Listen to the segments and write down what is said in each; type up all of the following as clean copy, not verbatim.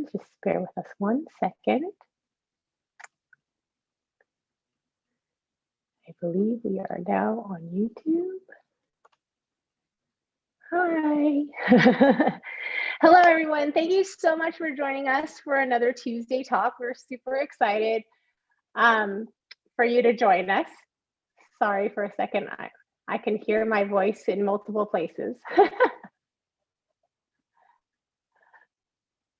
everyone. Just bear with us 1 second. I believe we are now on YouTube. Hi. Hello, everyone. Thank you so much for joining us for another Tuesday Talk. We're super excited for you to join us. Sorry for a second. I can hear my voice in multiple places.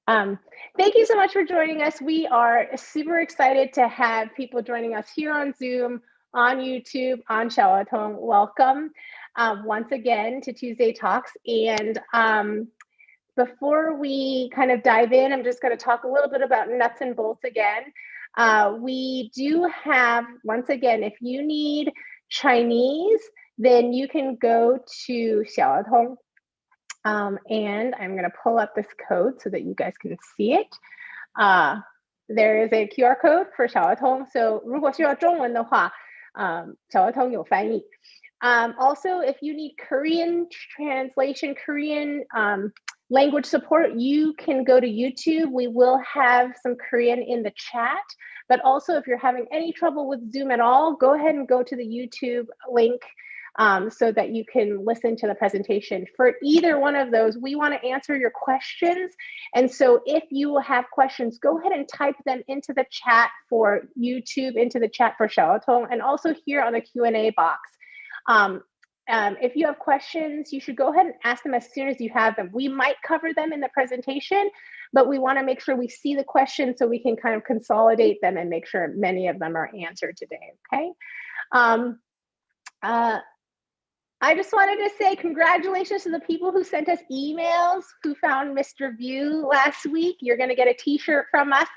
Thank you so much for joining us. We are super excited to have people joining us here on Zoom, on YouTube, on Xiaotong. Welcome once again to Tuesday Talks. And before we kind of dive in, I'm just going to talk a little bit about nuts and bolts again. We do have, once again, if you need Chinese, then you can go to Xiaotong. And I'm going to pull up this code so that you guys can see it. There is a QR code for 小儿通. So 如果需要中文的话, 小儿通有翻译. Also, if you need Korean translation, Korean language support, you can go to YouTube. We will have some Korean in the chat. But also, if you're having any trouble with Zoom at all, go ahead and go to the YouTube link so that you can listen to the presentation. For either one of those, we want to answer your questions. And so if you have questions, go ahead and type them into the chat for YouTube, into the chat for Xiaotong, and also here on the Q&A box. If you have questions, you should go ahead and ask them as soon as you have them. We might cover them in the presentation, but we want to make sure we see the questions so we can kind of consolidate them and make sure many of them are answered today, okay? I just wanted to say congratulations to the people who sent us emails, who found Mr. View last week. You're going to get a t-shirt from us.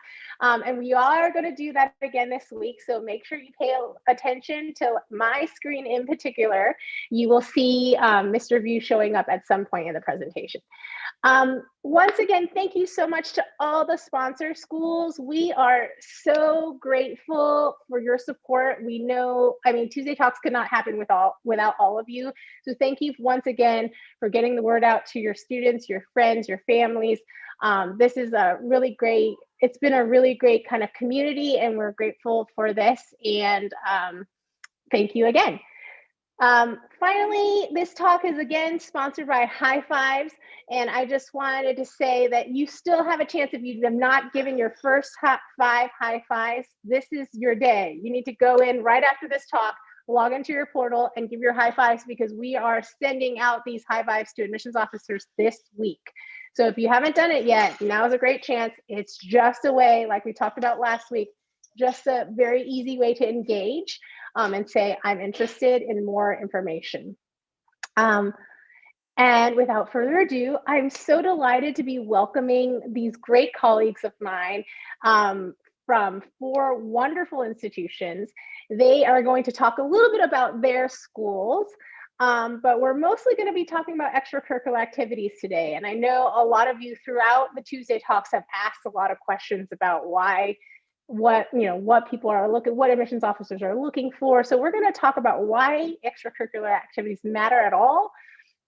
And we are going to do that again this week. So make sure you pay attention to my screen in particular. You will see Mr. View showing up at some point in the presentation. Once again, thank you so much to all the sponsor schools. We are so grateful for your support. We know, I mean, Tuesday Talks could not happen without all of you. So thank you once again for getting the word out to your students, your friends, your families. This is a really great, it's been a really great kind of community, and we're grateful for this. And thank you again. Finally, this talk is again sponsored by High Fives, and I just wanted to say that you still have a chance. If you have not given your first 5 high fives, this is your day. You need to go in right after this talk, log into your portal and give your high fives, because we are sending out these high fives to admissions officers this week. So if you haven't done it yet, now is a great chance. It's just a way, like we talked about last week, just a very easy way to engage and say, I'm interested in more information. And without further ado, I'm so delighted to be welcoming these great colleagues of mine from 4 wonderful institutions. They are going to talk a little bit about their schools, but we're mostly going to be talking about extracurricular activities today. And I know a lot of you throughout the Tuesday Talks have asked a lot of questions about what people are what admissions officers are looking for. So we're going to talk about why extracurricular activities matter at all,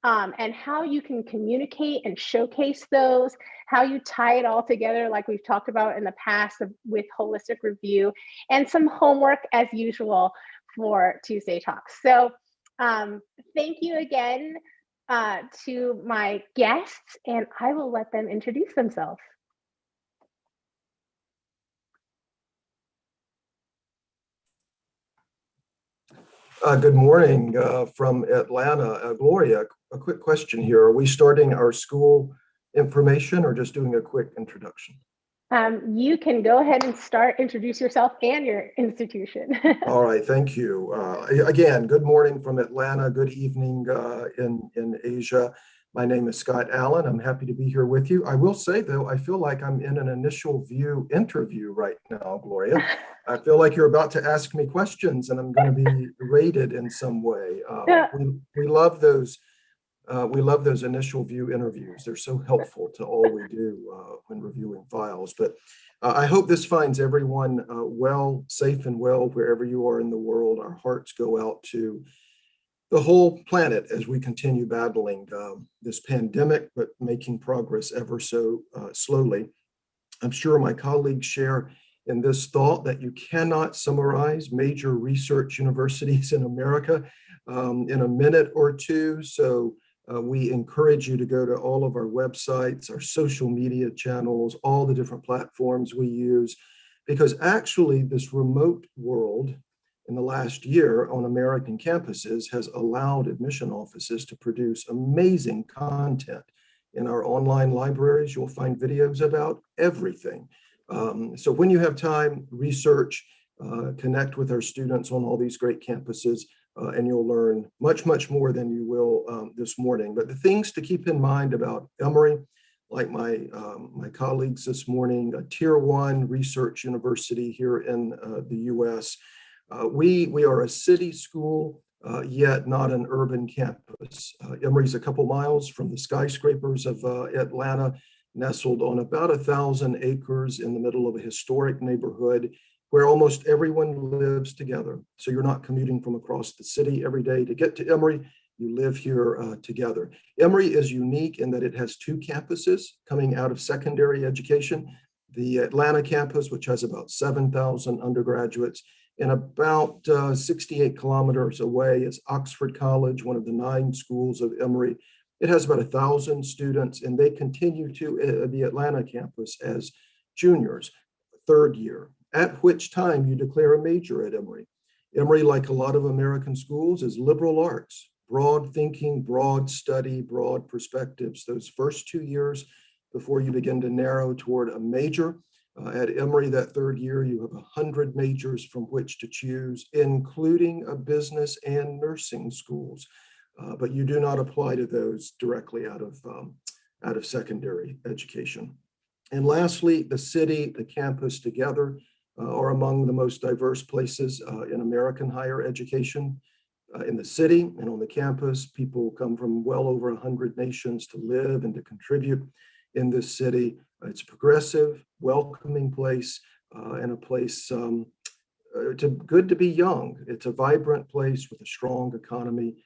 and how you can communicate and showcase those, how you tie it all together like we've talked about in the past with holistic review, and some homework as usual for Tuesday Talks. So thank you again to my guests, and I will let them introduce themselves. Good morning from Atlanta. Gloria, a quick question here. Are we starting our school information or just doing a quick introduction? You can go ahead and introduce yourself and your institution. All right, thank you. Again, good morning from Atlanta, good evening in Asia. My name is Scott Allen. I'm happy to be here with you. I will say, though, I feel like I'm in an InitialView interview right now, Gloria. I feel like you're about to ask me questions and I'm going to be rated in some way. We love those. We love those InitialView interviews. They're so helpful to all we do when reviewing files. But I hope this finds everyone safe and well, wherever you are in the world. Our hearts go out to the whole planet as we continue battling this pandemic, but making progress ever so slowly. I'm sure my colleagues share in this thought that you cannot summarize major research universities in America in a minute or two. So we encourage you to go to all of our websites, our social media channels, all the different platforms we use, because actually this remote world in the last year on American campuses has allowed admission offices to produce amazing content. In our online libraries, you'll find videos about everything. So when you have time, research, connect with our students on all these great campuses, and you'll learn much, much more than you will this morning. But the things to keep in mind about Emory, like my colleagues this morning, a Tier 1 research university here in the US. We are a city school, yet not an urban campus. Emory's a couple miles from the skyscrapers of Atlanta, nestled on about 1,000 acres in the middle of a historic neighborhood where almost everyone lives together. So you're not commuting from across the city every day to get to Emory. You live here together. Emory is unique in that it has two campuses coming out of secondary education. The Atlanta campus, which has about 7,000 undergraduates, and about 68 kilometers away is Oxford College, one of the 9 schools of Emory. It has about 1,000 students, and they continue to the Atlanta campus as juniors, third year, at which time you declare a major at Emory. Emory, like a lot of American schools, is liberal arts, broad thinking, broad study, broad perspectives. Those first 2 years before you begin to narrow toward a major. At Emory, that third year, you have 100 majors from which to choose, including a business and nursing schools. But you do not apply to those directly out of secondary education. And lastly, the city, the campus together are among the most diverse places in American higher education. In the city and on the campus, people come from well over 100 nations to live and to contribute in this city. It's a progressive, welcoming place and a place good to be young. It's a vibrant place with a strong economy,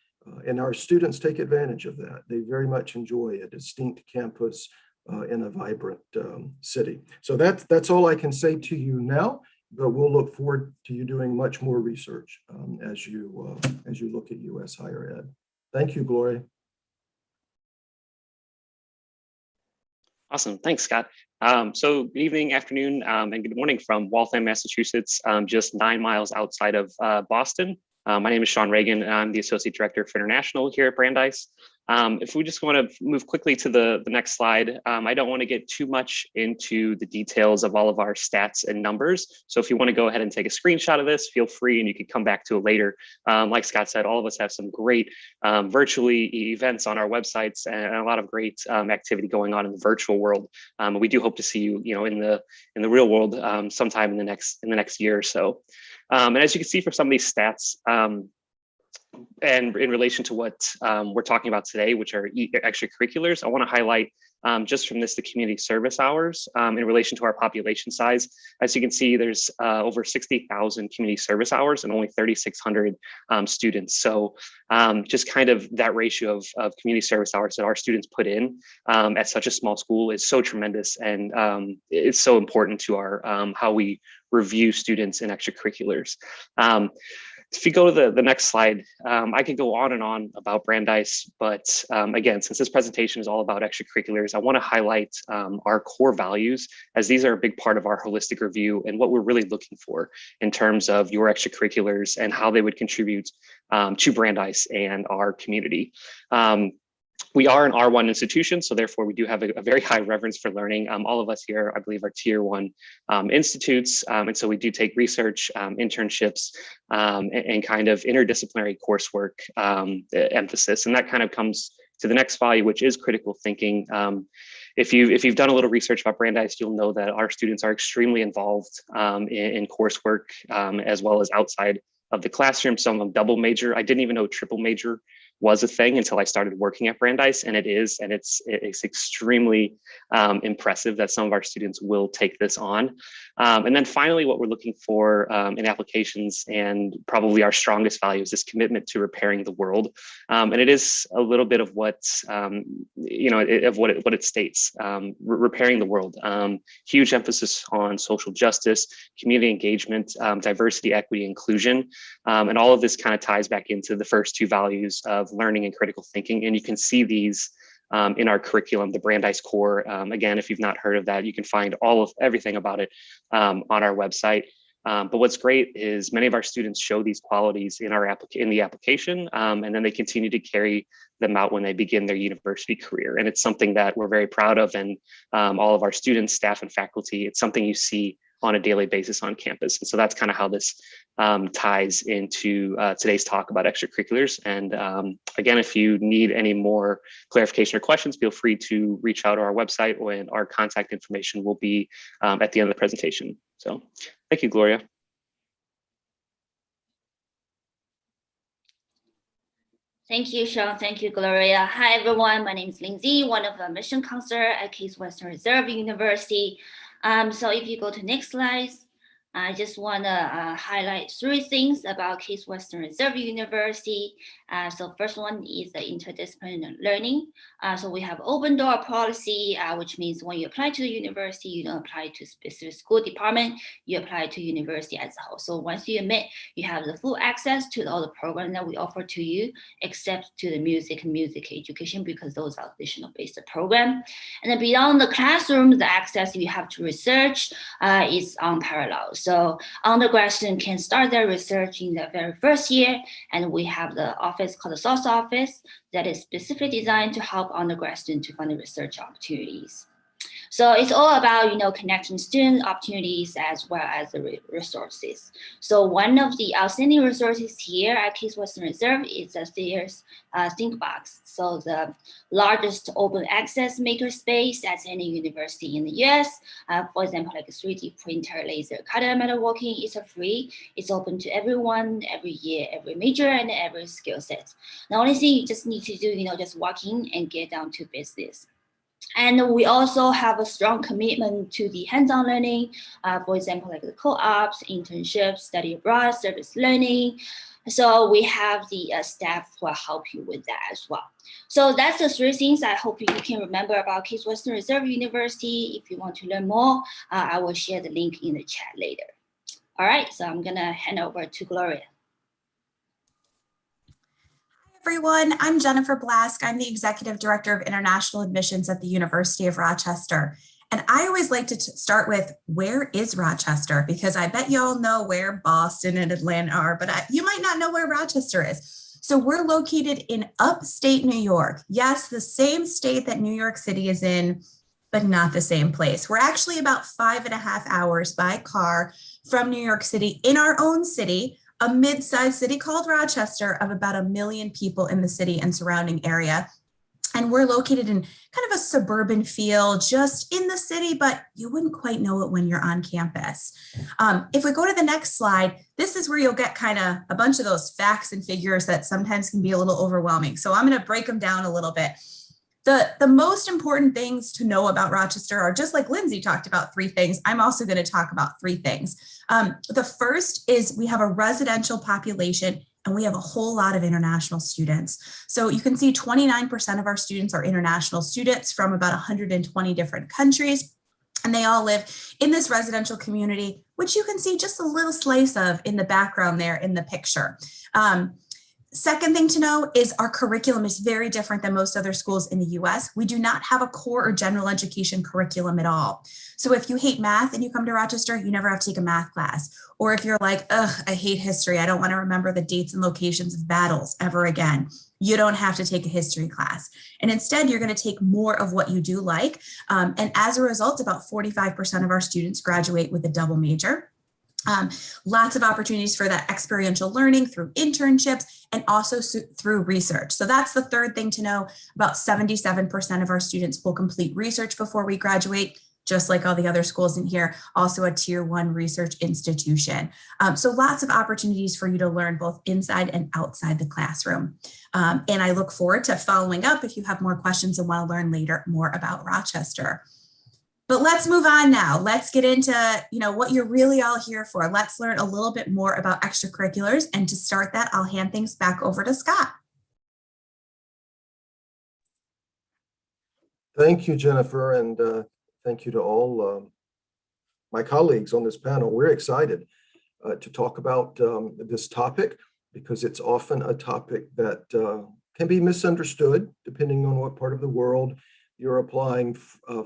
and our students take advantage of that. They very much enjoy a distinct campus in a vibrant city. So that's all I can say to you now, but we'll look forward to you doing much more research as you look at U.S. higher ed. Thank you, Gloria. Awesome. Thanks, Scott. So good evening, afternoon, and good morning from Waltham, Massachusetts, just 9 miles outside of Boston. My name is Sean Reagan, and I'm the Associate Director for International here at Brandeis. If we just want to move quickly to the next slide, I don't want to get too much into the details of all of our stats and numbers. So if you want to go ahead and take a screenshot of this, feel free, and you can come back to it later. Like Scott said, all of us have some great virtually events on our websites and a lot of great activity going on in the virtual world. And we do hope to see you, in the real world sometime in the next year or so. And as you can see from some of these stats, and in relation to what we're talking about today, which are extracurriculars, I want to highlight just from this the community service hours in relation to our population size. As you can see, there's over 60,000 community service hours and only 3,600 students. So just kind of that ratio of community service hours that our students put in at such a small school is so tremendous, and it's so important to our how we review students in extracurriculars. If you go to the next slide, I could go on and on about Brandeis, but again, since this presentation is all about extracurriculars, I want to highlight our core values, as these are a big part of our holistic review and what we're really looking for in terms of your extracurriculars and how they would contribute to Brandeis and our community. We are an R1 institution, so therefore we do have a very high reverence for learning. All of us here, I believe, are Tier 1 institutes, and so we do take research, internships, and kind of interdisciplinary coursework emphasis, and that kind of comes to the next value, which is critical thinking. If you've done a little research about Brandeis, you'll know that our students are extremely involved in coursework as well as outside of the classroom. Some of them double major. I didn't even know triple major was a thing until I started working at Brandeis, and it's extremely impressive that some of our students will take this on. And then finally, what we're looking for in applications, and probably our strongest value, is this commitment to repairing the world. And it is a little bit of what what it states, repairing the world. Huge emphasis on social justice, community engagement, diversity, equity, inclusion, and all of this kind of ties back into the first two values of learning and critical thinking. And you can see these in our curriculum, the Brandeis Core. Again, if you've not heard of that, you can find everything about it on our website. But what's great is many of our students show these qualities in the application, and then they continue to carry them out when they begin their university career. And it's something that we're very proud of, and all of our students, staff, and faculty, it's something you see on a daily basis on campus. And so that's kind of how this ties into today's talk about extracurriculars. And again, if you need any more clarification or questions, feel free to reach out to our website, and our contact information will be at the end of the presentation. So thank you, Gloria. Thank you, Sean. Thank you, Gloria. Hi, everyone. My name is Lindsay, one of the mission counselor at Case Western Reserve University. So if you go to next slide, I just want to highlight three things about Case Western Reserve University. So first one is the interdisciplinary learning. So we have open door policy, which means when you apply to the university, you don't apply to specific school department, you apply to university as a whole. So once you admit, you have the full access to all the programs that we offer to you, except to the music and music education, because those are additional based program. And then beyond the classroom, the access you have to research is unparalleled. So undergrad students can start their research in the very first year, and we have the office called the source office that is specifically designed to help undergrad students to find the research opportunities. So it's all about, connecting student opportunities as well as the resources. So one of the outstanding resources here at Case Western Reserve is the Sears ThinkBox. So the largest open access makerspace at any university in the US. For example, like a 3D printer, laser cutter, metalworking is free. It's open to everyone, every year, every major, and every skill set. The only thing you just need to do, just walk in and get down to business. And we also have a strong commitment to the hands-on learning, for example, like the co-ops, internships, study abroad, service learning. So we have the staff who will help you with that as well. So that's the three things I hope you can remember about Case Western Reserve University. If you want to learn more, I will share the link in the chat later. All right, so I'm gonna hand over to Gloria. Everyone, I'm Jennifer Blask. I'm the Executive Director of International Admissions at the University of Rochester. And I always like to start with, where is Rochester? Because I bet you all know where Boston and Atlanta are, but you might not know where Rochester is. So we're located in upstate New York. Yes, the same state that New York City is in, but not the same place. We're actually about 5.5 hours by car from New York City, in our own city, a mid-sized city called Rochester of about 1 million people in the city and surrounding area. And we're located in kind of a suburban feel, just in the city, but you wouldn't quite know it when you're on campus. If we go to the next slide, this is where you'll get kind of a bunch of those facts and figures that sometimes can be a little overwhelming. So I'm going to break them down a little bit. The most important things to know about Rochester are, just like Lindsay talked about 3 things, I'm also going to talk about 3 things. The first is we have a residential population and we have a whole lot of international students. So you can see 29% of our students are international students from about 120 different countries. And they all live in this residential community, which you can see just a little slice of in the background there in the picture. Second thing to know is our curriculum is very different than most other schools in the US. We do not have a core or general education curriculum at all. So if you hate math and you come to Rochester, you never have to take a math class. Or if you're like, ugh, I hate history, I don't want to remember the dates and locations of battles ever again, you don't have to take a history class. And instead, you're going to take more of what you do like. And as a result, about 45% of our students graduate with a double major. Lots of opportunities for that experiential learning through internships and also through research. So that's the third thing to know. About 77% of our students will complete research before we graduate. just like all the other schools in here, also a tier 1 research institution. So lots of opportunities for you to learn both inside and outside the classroom. And I look forward to following up if you have more questions and want to learn later more about Rochester. But let's move on now. Let's get into, what you're really all here for. Let's learn a little bit more about extracurriculars. And to start that, I'll hand things back over to Scott. Thank you, Jennifer, and thank you to all my colleagues on this panel. We're excited to talk about this topic because it's often a topic that can be misunderstood depending on what part of the world you're applying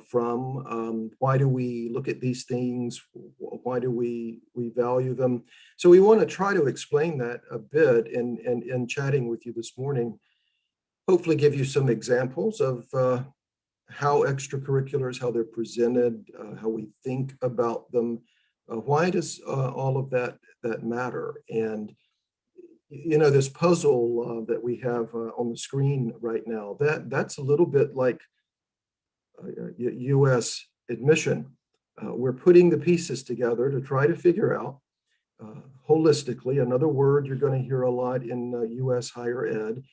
from. Why do we look at these things? Why do we value them? So we want to try to explain that a bit in chatting with you this morning. Hopefully give you some examples of how extracurriculars, how they're presented, how we think about them. Why does all of that matter? And this puzzle that we have on the screen right now, that's a little bit like U.S. admission. We're putting the pieces together to try to figure out holistically, another word you're going to hear a lot in U.S. higher ed,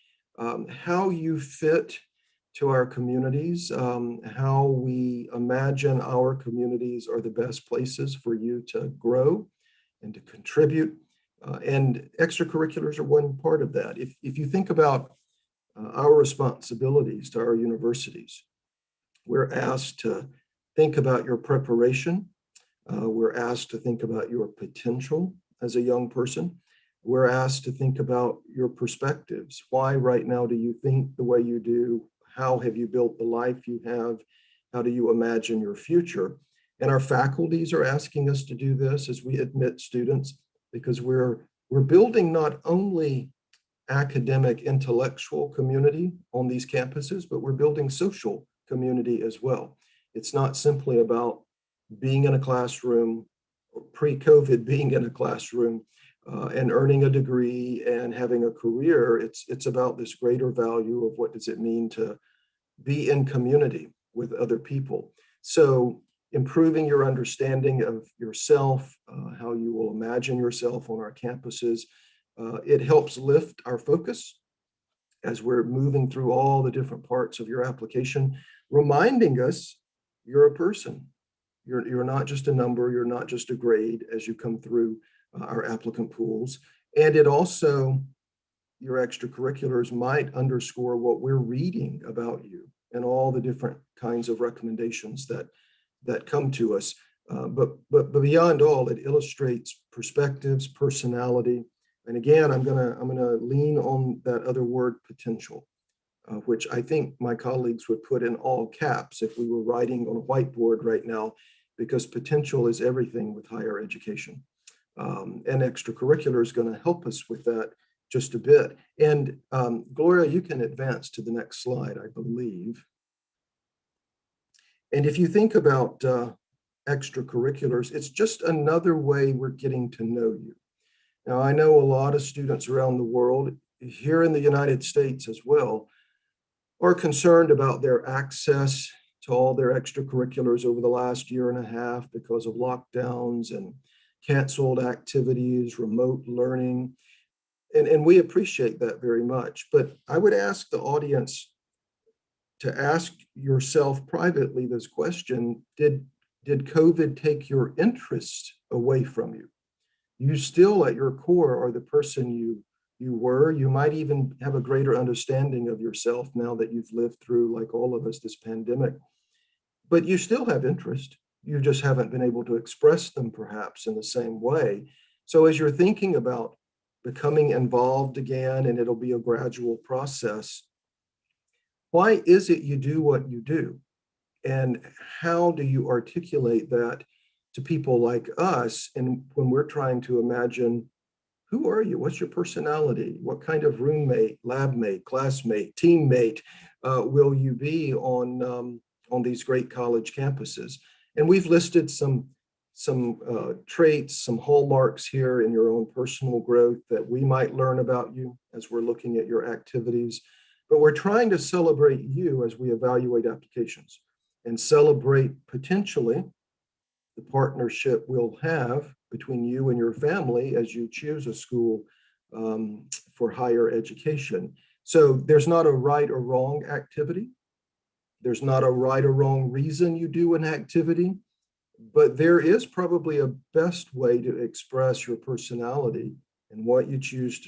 how you fit to our communities, how we imagine our communities are the best places for you to grow and to contribute. And extracurriculars are one part of that. If you think about our responsibilities to our universities, we're asked to think about your preparation. We're asked to think about your potential as a young person. We're asked to think about your perspectives. Why right now do you think the way you do? How have you built the life you have? How do you imagine your future? And our faculties are asking us to do this as we admit students, because we're building not only academic intellectual community on these campuses, but we're building social community as well. It's not simply about being in a classroom, or pre-COVID being in a classroom and earning a degree and having a career. It's about this greater value of what does it mean to be in community with other people. So improving your understanding of yourself, how you will imagine yourself on our campuses, it helps lift our focus as we're moving through all the different parts of your application, reminding us you're a person. You're not just a number, you're not just a grade as you come through our applicant pools. And it also, your extracurriculars might underscore what we're reading about you and all the different kinds of recommendations that come to us. But beyond all, it illustrates perspectives, personality. And again, I'm gonna lean on that other word, potential, which I think my colleagues would put in all caps if we were writing on a whiteboard right now, because potential is everything with higher education. And extracurricular is going to help us with that just a bit. And Gloria, you can advance to the next slide, I believe. And if you think about extracurriculars, it's just another way we're getting to know you. Now, I know a lot of students around the world, here in the United States as well, are concerned about their access to all their extracurriculars over the last year and a half because of lockdowns and canceled activities, remote learning. And we appreciate that very much. But I would ask the audience to ask yourself privately this question: Did COVID take your interest away from you? You still at your core are the person you were. You might even have a greater understanding of yourself now that you've lived through, like all of us, this pandemic. But you still have interest. You just haven't been able to express them perhaps in the same way. So as you're thinking about becoming involved again, and it'll be a gradual process, why is it you do what you do? And how do you articulate that to people like us? And when we're trying to imagine, who are you? What's your personality? What kind of roommate, lab mate, classmate, teammate will you be on these great college campuses? And we've listed some traits, some hallmarks here in your own personal growth that we might learn about you as we're looking at your activities. But we're trying to celebrate you as we evaluate applications. and celebrate potentially the partnership we'll have between you and your family as you choose a school for higher education. So there's not a right or wrong activity. There's not a right or wrong reason you do an activity, but there is probably a best way to express your personality and what you choose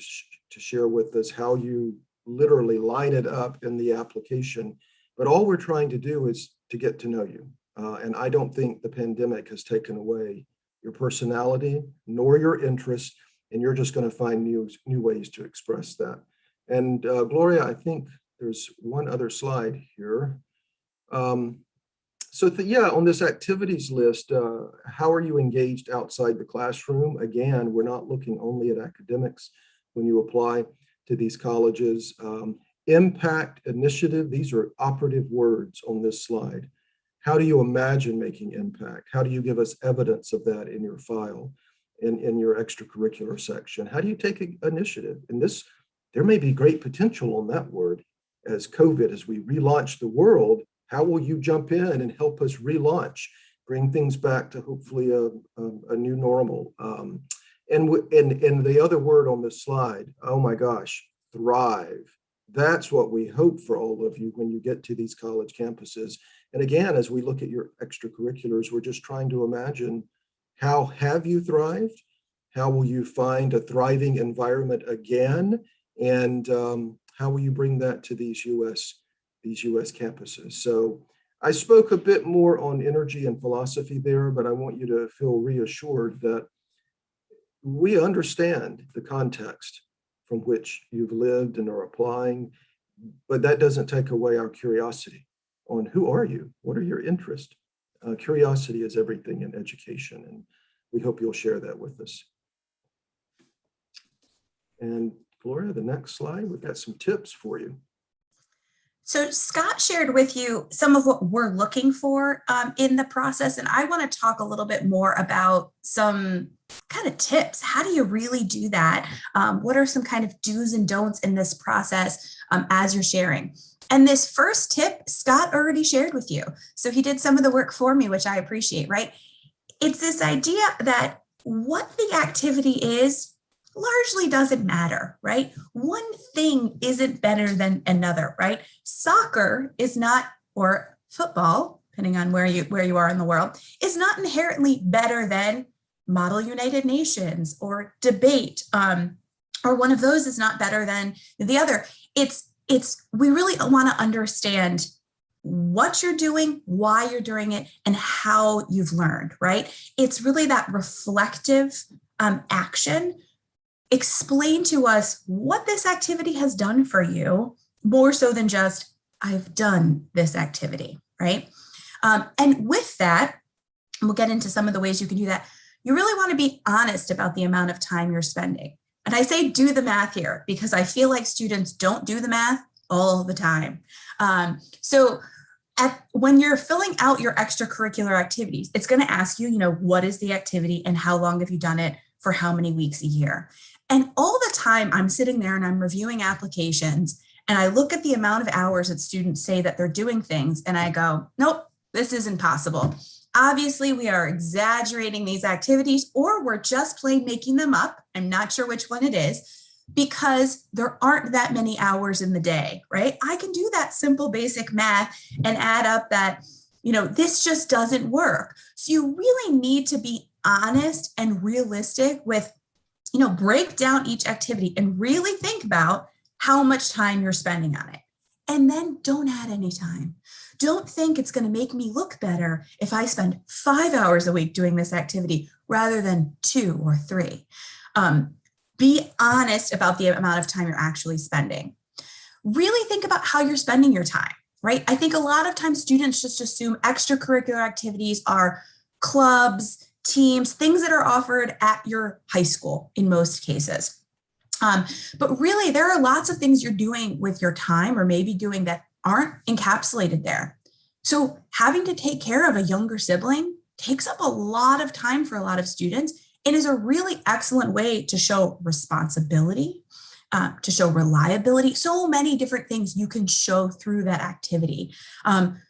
to share with us, how you literally line it up in the application. But all we're trying to do is to get to know you. And I don't think the pandemic has taken away your personality nor your interest, and you're just going to find new ways to express that. And Gloria, I think there's one other slide here. Yeah, on this activities list, how are you engaged outside the classroom? Again, we're not looking only at academics when you apply to these colleges. Impact, initiative, these are operative words on this slide. How do you imagine making impact? How do you give us evidence of that in your file, in your extracurricular section? How do you take initiative? And there may be great potential on that word as we relaunch the world. How will you jump in and help us relaunch, bring things back to hopefully a new normal? And the other word on this slide, oh my gosh, thrive. That's what we hope for all of you when you get to these college campuses. And again, as we look at your extracurriculars, we're just trying to imagine, how have you thrived? How will you find a thriving environment again? And how will you bring that to these US campuses? So I spoke a bit more on energy and philosophy there, but I want you to feel reassured that we understand the context from which you've lived and are applying, but that doesn't take away our curiosity on who are you? What are your interests? Curiosity is everything in education, and we hope you'll share that with us. And Gloria, the next slide, we've got some tips for you. So Scott shared with you some of what we're looking for in the process, and I want to talk a little bit more about some kind of tips. How do you really do that? What are some kind of do's and don'ts in this process as you're sharing? And this first tip, Scott already shared with you. So he did some of the work for me, which I appreciate, right? It's this idea that what the activity is largely doesn't matter, right? One thing isn't better than another, right? Soccer is not, or football, depending on where you are in the world, is not inherently better than Model United Nations or debate, or one of those is not better than the other. We really want to understand what you're doing, why you're doing it, and how you've learned, right? It's really that reflective action. Explain to us what this activity has done for you, more so than just, I've done this activity, right? And with that, we'll get into some of the ways you can do that. You really want to be honest about the amount of time you're spending. And I say do the math here because I feel like students don't do the math all the time. When you're filling out your extracurricular activities, it's going to ask you, what is the activity and how long have you done it for how many weeks a year? And all the time I'm sitting there and I'm reviewing applications and I look at the amount of hours that students say that they're doing things and I go, nope, this isn't possible. Obviously, we are exaggerating these activities or we're just plain making them up. I'm not sure which one it is because there aren't that many hours in the day, right? I can do that simple basic math and add up that, this just doesn't work. So you really need to be honest and realistic with, break down each activity and really think about how much time you're spending on it. And then don't add any time. Don't think it's going to make me look better if I spend 5 hours a week doing this activity rather than 2 or 3. Be honest about the amount of time you're actually spending. Really think about how you're spending your time, right? I think a lot of times students just assume extracurricular activities are clubs, teams, things that are offered at your high school in most cases. But really, there are lots of things you're doing with your time or maybe doing that aren't encapsulated there. So having to take care of a younger sibling takes up a lot of time for a lot of students and is a really excellent way to show responsibility, to show reliability, so many different things you can show through that activity.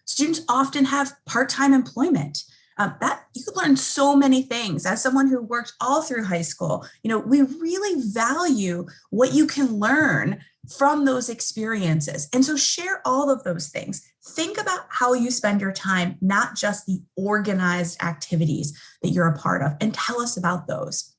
Students often have part-time employment. That you could learn so many things. As someone who worked all through high school, we really value what you can learn from those experiences. And so share all of those things. Think about how you spend your time, not just the organized activities that you're a part of, and tell us about those.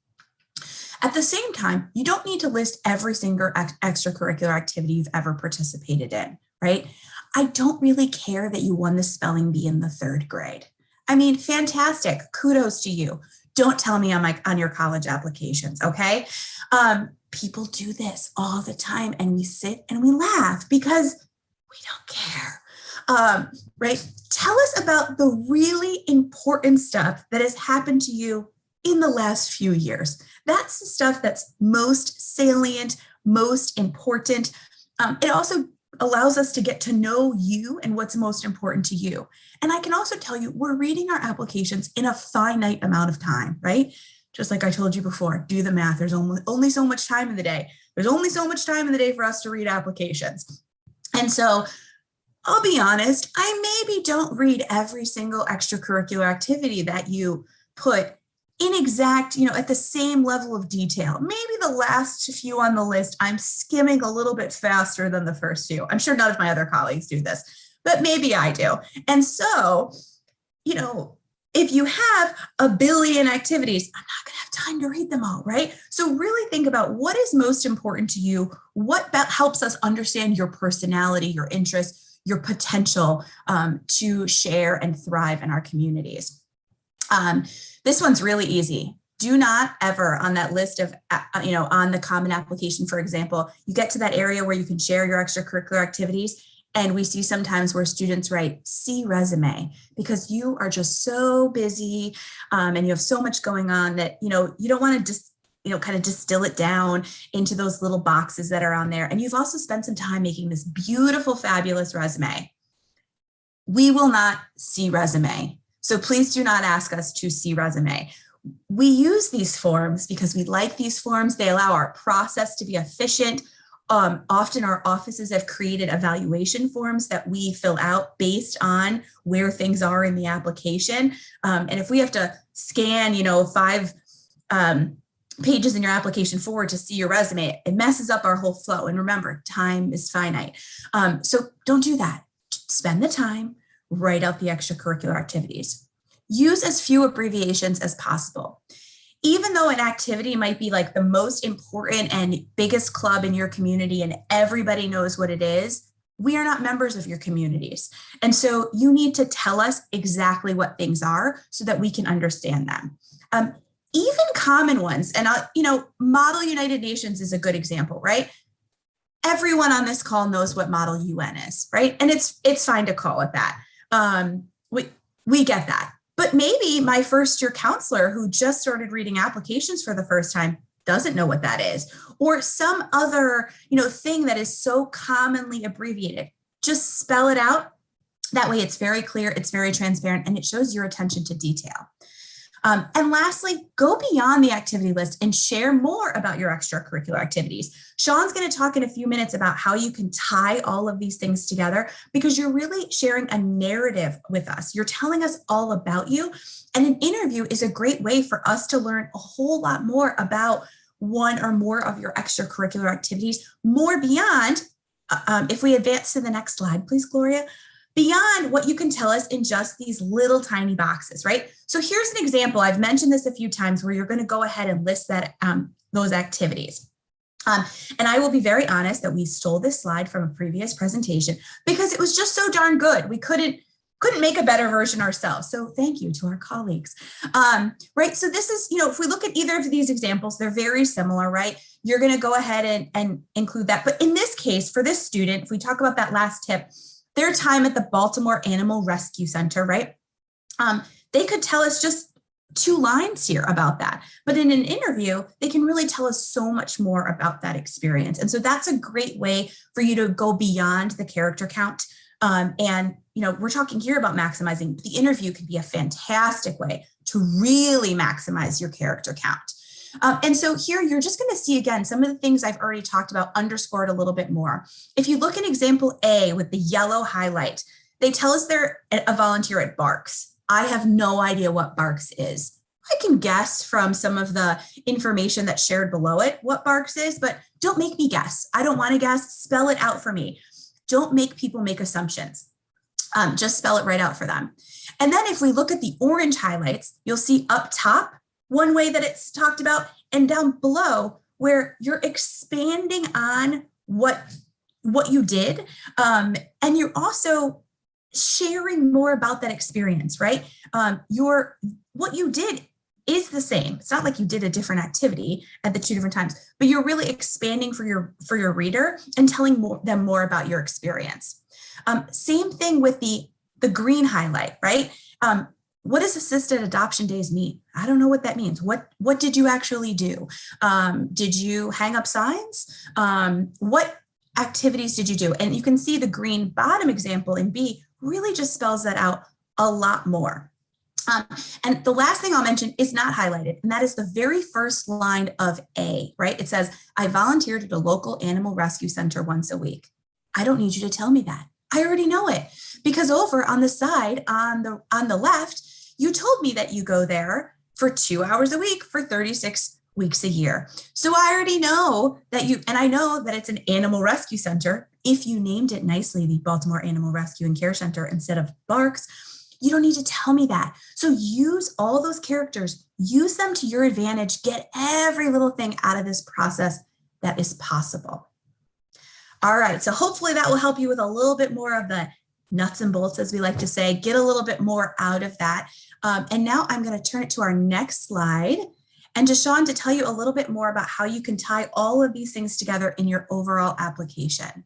At the same time, you don't need to list every single extracurricular activity you've ever participated in, right? I don't really care that you won the spelling bee in the 3rd grade. I mean, fantastic. Kudos to you. Don't tell me on your college applications, okay? People do this all the time, and we sit and we laugh because we don't care, right? Tell us about the really important stuff that has happened to you in the last few years. That's the stuff that's most salient, most important. It also allows us to get to know you and what's most important to you. And I can also tell you, we're reading our applications in a finite amount of time, right? Just like I told you before, do the math. There's only so much time in the day. There's only so much time in the day for us to read applications. And so I'll be honest, I maybe don't read every single extracurricular activity that you put in exact, at the same level of detail. Maybe the last few on the list, I'm skimming a little bit faster than the first few. I'm sure none of my other colleagues do this, but maybe I do. And so, if you have a billion activities, I'm not gonna have time to read them all, right? So really think about what is most important to you, what helps us understand your personality, your interests, your potential to share and thrive in our communities. This one's really easy. Do not ever on that list of, on the common application, for example, you get to that area where you can share your extracurricular activities. And we see sometimes where students write "see resume" because you are just so busy and you have so much going on that, you don't want to just, kind of distill it down into those little boxes that are on there. And you've also spent some time making this beautiful, fabulous resume. We will not see resume. So please do not ask us to see resume. We use these forms because we like these forms. They allow our process to be efficient. Often our offices have created evaluation forms that we fill out based on where things are in the application. And if we have to scan, 5 pages in your application forward to see your resume, it messes up our whole flow. And remember, time is finite. So don't do that. Spend the time, write out the extracurricular activities. Use as few abbreviations as possible. Even though an activity might be like the most important and biggest club in your community and everybody knows what it is, we are not members of your communities. And so you need to tell us exactly what things are so that we can understand them. Even common ones, and Model United Nations is a good example, right? Everyone on this call knows what Model UN is, right? And it's fine to call it that. We get that. But maybe my first year counselor who just started reading applications for the first time doesn't know what that is, or some other, thing that is so commonly abbreviated. Just spell it out. That way it's very clear, it's very transparent, and it shows your attention to detail. And lastly, go beyond the activity list and share more about your extracurricular activities. Sean's going to talk in a few minutes about how you can tie all of these things together because you're really sharing a narrative with us. You're telling us all about you. And an interview is a great way for us to learn a whole lot more about one or more of your extracurricular activities, more beyond, if we advance to the next slide, please, Gloria, beyond what you can tell us in just these little tiny boxes, right? So here's an example. I've mentioned this a few times where you're going to go ahead and list that those activities. And I will be very honest that we stole this slide from a previous presentation because it was just so darn good. We couldn't make a better version ourselves. So thank you to our colleagues. Right, so this is, if we look at either of these examples, they're very similar, right? You're going to go ahead and include that. But in this case, for this student, if we talk about that last tip, their time at the Baltimore Animal Rescue Center, right? They could tell us just 2 lines here about that. But in an interview, they can really tell us so much more about that experience. And so that's a great way for you to go beyond the character count. And, we're talking here about maximizing. The interview could be a fantastic way to really maximize your character count. And so here you're just going to see, again, some of the things I've already talked about underscored a little bit more. If you look at example A with the yellow highlight, They tell us they're a volunteer at Barks. I have no idea what Barks is. I can guess from some of the information that's shared below it what Barks is, but don't make me guess. I don't want to guess. Spell it out for me. Don't make people make assumptions. Just spell it right out for them. And then if we look at the orange highlights, you'll see up top one way that it's talked about, and down below where you're expanding on what you did. And you're also sharing more about that experience, right? What you did is the same. It's not like you did a different activity at the two different times, but you're really expanding for your reader and telling them more about your experience. Same thing with the green highlight, right? What does assisted adoption days mean? I don't know what that means. What did you actually do? Did you hang up signs? What activities did you do? And you can see the green bottom example in B really just spells that out a lot more. And the last thing I'll mention is not highlighted, and that is the very first line of A, right? It says, I volunteered at a local animal rescue center once a week. I don't need you to tell me that. I already know it, because over on the side, on the left, you told me that you go there for 2 hours a week for 36 weeks a year. So I already know that and I know that it's an animal rescue center. If you named it nicely, the Baltimore Animal Rescue and Care Center instead of Barks, you don't need to tell me that. So use all those characters, use them to your advantage, get every little thing out of this process that is possible. All right, so hopefully that will help you with a little bit more of the nuts and bolts, as we like to say, get a little bit more out of that. And now I'm going to turn it to our next slide and to Sean to tell you a little bit more about how you can tie all of these things together in your overall application.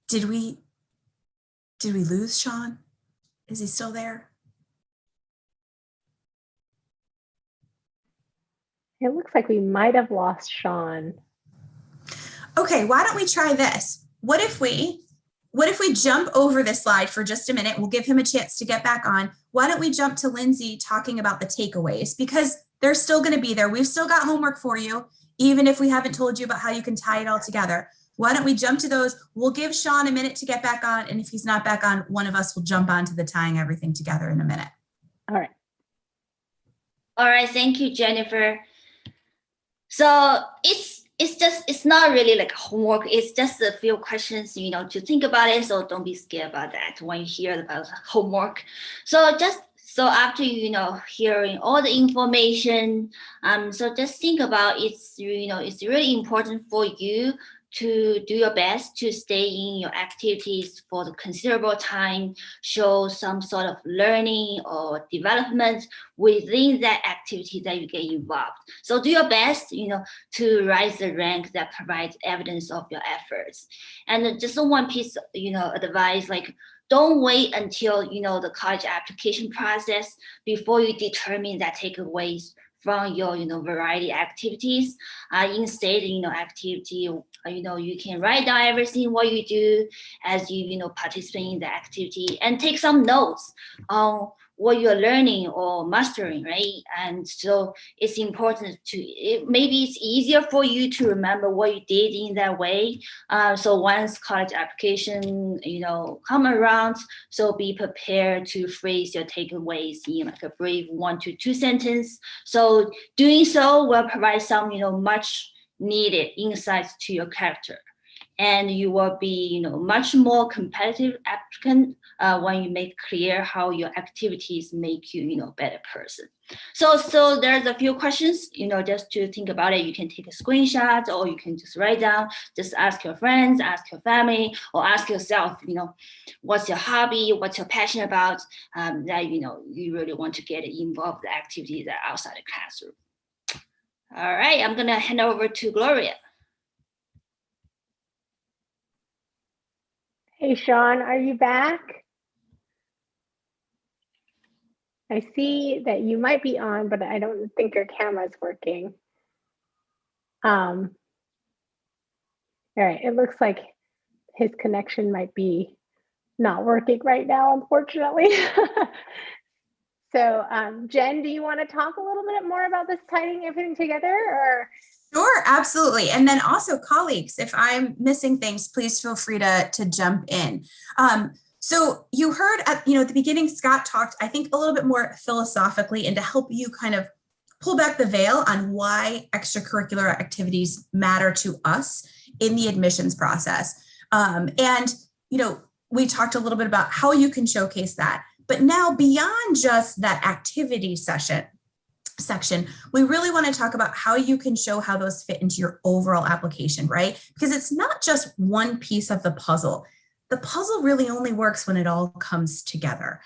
Did we lose Sean? Is he still there? It looks like we might have lost Sean. Okay, why don't we try this? What if we jump over this slide for just a minute? We'll give him a chance to get back on. Why don't we jump to Lindsay talking about the takeaways, because they're still going to be there. We've still got homework for you, even if we haven't told you about how you can tie it all together. Why don't we jump to those? We'll give Sean a minute to get back on. And if he's not back on, one of us will jump on to the tying everything together in a minute. All right. All right, thank you, Jennifer. So it's not really like homework. It's just a few questions, to think about it. So don't be scared about that when you hear about homework. So after, hearing all the information, so just think about it's really important for you to do your best to stay in your activities for the considerable time, show some sort of learning or development within that activity that you get involved. So do your best, to rise the rank that provides evidence of your efforts. And just one piece, advice, like don't wait until, the college application process before you determine that takeaways from your, variety activities. Instead, activity, you can write down everything what you do as you, participate in the activity, and take some notes on what you're learning or mastering, right? And so it's important maybe it's easier for you to remember what you did in that way. So once college application, come around, so be prepared to phrase your takeaways in like a brief 1 to 2 sentence. So doing so will provide some, much needed insights to your character. And you will be, much more competitive applicant when you make clear how your activities make you, better person. So there's a few questions, just to think about it. You can take a screenshot, or you can just write down, just ask your friends, ask your family, or ask yourself, what's your hobby, what's your passion about, that, you really want to get involved in the activities that are outside the classroom. All right, I'm gonna hand over to Gloria. Hey, Sean, are you back? I see that you might be on, but I don't think your camera's working. All right, it looks like his connection might be not working right now, unfortunately. So Jen, do you want to talk a little bit more about this tying everything together, or Sure, absolutely. And then also colleagues, if I'm missing things, please feel free to jump in. So you heard at the beginning, Scott talked, I think, a little bit more philosophically, and to help you kind of pull back the veil on why extracurricular activities matter to us in the admissions process. We talked a little bit about how you can showcase that. But now, beyond just that activity section, we really want to talk about how you can show how those fit into your overall application, right? Because it's not just one piece of the puzzle. The puzzle really only works when it all comes together.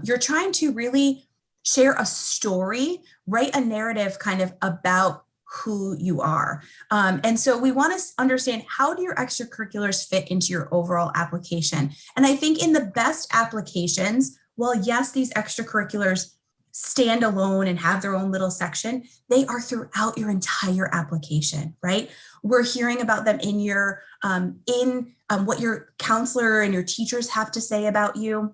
You're trying to really share a story, write a narrative kind of about who you are. And so we want to understand, how do your extracurriculars fit into your overall application? And I think in the best applications, while yes, these extracurriculars stand alone and have their own little section, they are throughout your entire application, right? We're hearing about them in your what your counselor and your teachers have to say about you.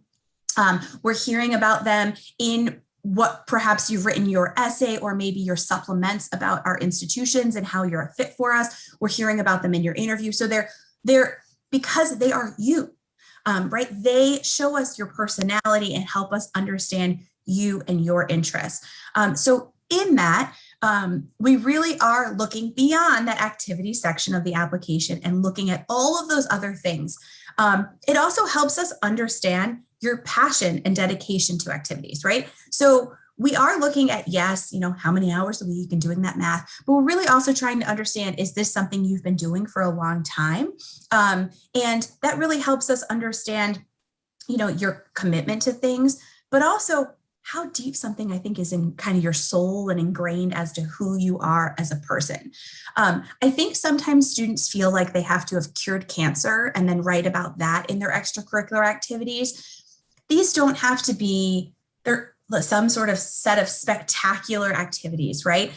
We're hearing about them in what perhaps you've written your essay or maybe your supplements about our institutions and how you're a fit for us. We're hearing about them in your interview. So they're because they are you, right? They show us your personality and help us understand you and your interests. So in that, we really are looking beyond that activity section of the application and looking at all of those other things. It also helps us understand your passion and dedication to activities, right? So we are looking at, yes, how many hours a week and doing that math, but we're really also trying to understand, is this something you've been doing for a long time? And that really helps us understand, your commitment to things, but also how deep something, I think, is in kind of your soul and ingrained as to who you are as a person. I think sometimes students feel like they have to have cured cancer and then write about that in their extracurricular activities. These don't have to be some sort of set of spectacular activities, right?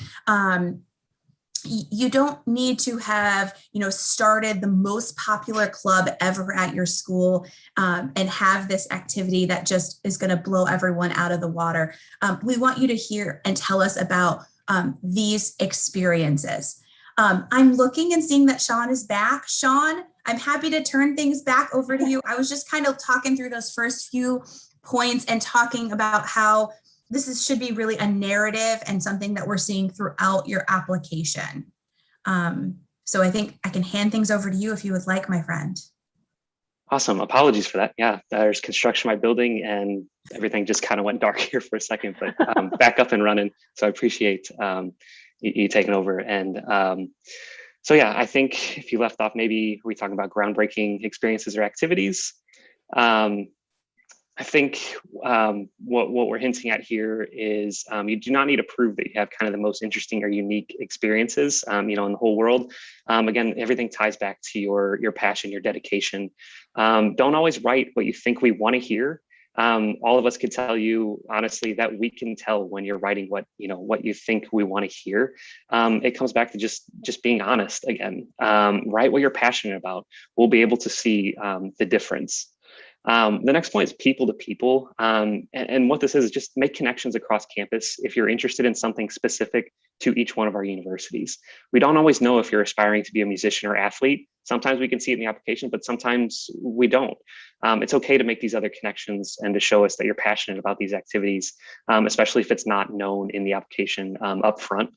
You don't need to have, started the most popular club ever at your school and have this activity that just is going to blow everyone out of the water. We want you to hear and tell us about these experiences. I'm looking and seeing that Sean is back. Sean, I'm happy to turn things back over to you. I was just kind of talking through those first few points and talking about how should be really a narrative and something that we're seeing throughout your application. So I think I can hand things over to you if you would like, my friend. Awesome. Apologies for that. Yeah, there's construction in my building and everything just kind of went dark here for a second, but back up and running. So I appreciate you taking over. And so yeah, I think if you left off, maybe we talking about groundbreaking experiences or activities. I think what we're hinting at here is you do not need to prove that you have kind of the most interesting or unique experiences, in the whole world. Again, everything ties back to your passion, your dedication. Don't always write what you think we want to hear. All of us could tell you honestly that we can tell when you're writing what you think we want to hear. It comes back to just being honest again. Write what you're passionate about. We'll be able to see the difference. The next point is people to people. And what this is just make connections across campus if you're interested in something specific to each one of our universities. We don't always know if you're aspiring to be a musician or athlete. Sometimes we can see it in the application, but sometimes we don't. It's okay to make these other connections and to show us that you're passionate about these activities, especially if it's not known in the application up front.